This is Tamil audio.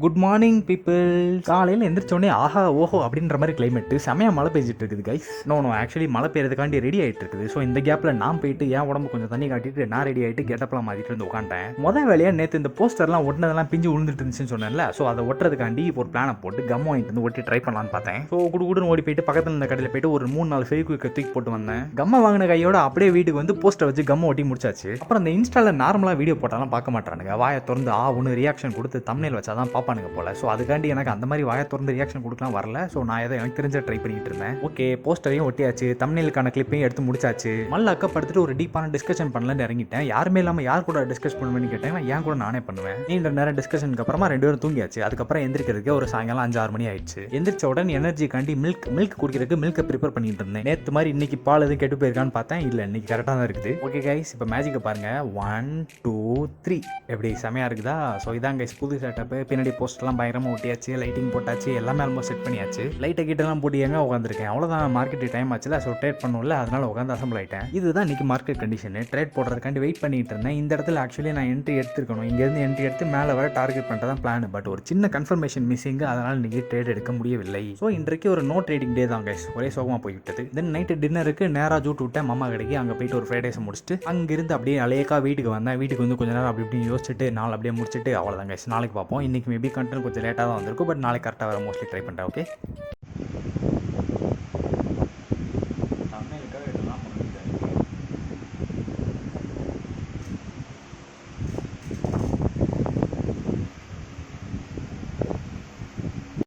Good morning people. காலையில் எந்திரிச்சோடனே ஆஹா ஓஹோ அப்படின்ற மாதிரி கிளைமேட் செமையாக மழை பெய்ஞ்சிட்டு இருக்குது கைஸ். நோ ஆக்சுவலி மழை பெய்யறதுக்காண்டி ரெடி ஆகிட்டு இருக்குது. ஸோ இந்த கேப்பில் நான் போயிட்டு என் உடம்பு கொஞ்சம் தண்ணி காட்டிட்டு நான் ரெடி ஆகிட்டு கெட்டப்பெல்லாம் மாற்றிட்டு வந்து உட்காந்தேன். முதல் வேலையாக நேற்று இந்த போஸ்டர்லாம் ஒட்டினதெல்லாம் பிஞ்சு விழுந்துட்டு இருந்துச்சுன்னு சொன்னேன்ல. ஸோ அதை ஒட்டுறதுக்காண்டி ஒரு பிளானை போட்டு கம் வாங்கிட்டு வந்து ஒட்டி ட்ரை பண்ணலான்னு பார்த்தேன். ஸோ குடுன்னு ஓடி போயிட்டு பக்கத்தில் இந்த கடையில் போயிட்டு ஒரு 3-4 ஃபெவிக்விக் தூக்கி போட்டு வந்தேன். கம்மை வாங்கின கையோட அப்படியே வீட்டுக்கு வந்து போஸ்டர் வச்சு கம்மை ஒட்டி முடிச்சாச்சு. அப்புறம் அந்த இன்ஸ்டாவில் நார்மலாக வீடியோ போட்டாலும் பார்க்க மாட்டானுங்க. வாயை திறந்து ஒன்று ரியாக்ஷன் கொடுத்து தம்ப்நெயில் வச்சாதான் பார்ப்பானுங்க போல. ஸோ அதுக்காண்டி எனக்கு அந்த மாதிரி வாயை திறந்து ரியாக்ஷன் கொடுக்கலாம் வரல. ஸோ நான் ஏதோ எனக்கு தெரிஞ்ச ட்ரை பண்ணிட்டு இருந்தேன். ஓகே, போஸ்டரையும் ஒட்டியாச்சு, தம்ப்நெயிலுக்கான கிளிப்பையும் எடுத்து முடிச்சாச்சு. மல்ல அக்கப்படுத்துட்டு ஒரு டீப்பான டிஸ்கஷன் பண்ணலான்னு இறங்கிட்டேன். யாருமே இல்லாமல் யார் கூட டிஸ்கஸ் பண்ணுவேன்னு கேட்டேன். ஏன் கூட நானே பண்ணுவேன். நீண்ட நேரம் டிஸ்கஷனுக்கு அப்புறமா 2 பேரும் தூங்கியாச்சு. அதுக்கப்புறம் எந்திரிக்கிறதுக்கு ஒரு சாயங்காலம் 5-6 மணி ஆயிடுச்சு. எந்திரிச்ச உடனே எனர்ஜிக்காண்டி மில்க் குடிக்கிறதுக்கு மில்கை ப்ரிப்பேர் பண்ணிட்டு இருந்தேன். நேற்று மாதிரி இன்னைக்கு பால் எதுவும் கெட்டு போயிருக்கான்னு பார்த்தேன். இல்லை, இன்னைக்கு கரெக்டாக தான் இருக்குது. ஓகே கைஸ், இப்போ மேஜிக்கை பாருங்க. 1 2 3 எப்படி செமையாக இருக்குதா? ஸோ இதான் கைஸ் புது செட்டப். பின்னாடி போஸ்டர்லாம் பயங்கரமாக ஒட்டியாச்சு, லைட்டிங் போட்டாச்சு, எல்லாமே ஆல்மோஸ்ட் செட் பண்ணியாச்சு. லைட்டை கிட்டலாம் போட்டு எங்கே உட்காந்துருக்கேன். அவ்வளோதான், மார்க்கெட் டைம் ஆச்சுல. ஸோ ட்ரேட் பண்ணும்ல, அதனால உட்காந்து அசம்பிள் ஆகிட்டேன். இதுதான் இன்னைக்கு மார்க்கெட் கண்டிஷன். ட்ரேட் போடுறதுக்காண்டி வெயிட் பண்ணிட்டு இருந்தேன். இந்த இடத்துல ஆக்சுவலி நான் என்ட்ரி எடுத்துருக்கணும். இங்கேருந்து என்ட்ரி எடுத்து மேலே வர டார்கெட் பண்ணுறதான் பிளான். பட் ஒரு சின்ன கன்ஃபர்மேஷன் மிஸ்ஸிங், அதனால் இன்னைக்கு ட்ரேட் எடுக்க முடியவில்லை. ஸோ இன்றைக்கு ஒரு நோ ட்ரேடிங் டே தான் கைஸ். ஒரே சோகமாக போய்விட்டது. தென் நைட்டு டின்னருக்கு நேராக ஜூட் விட்டேன் மாமா கடைக்கு. அங்கே போயிட்டு ஒரு ஃப்ரைட் ரைஸை முடிச்சுட்டு அங்கிருந்து அப்படியே அலையக்கா வீட்டுக்கு வந்தேன். வீட்டுக்கு வந்து கொஞ்ச நேரம் அப்படி இப்படின்னு யோசிச்சுட்டு நாள் அப்படியே முடிச்சுட்டு அவ்வளோதான் கைஸ். நாளைக்கு பார்ப்போம். இன்னைக்கு மேபி கண்டென்ட் கொஞ்சம் லேட்டாக தான் வந்திருக்கும். பட் நாளைக்கு கரெக்டாக வர மோஸ்ட்லி ட்ரை பண்ணுறேன். ஓகே.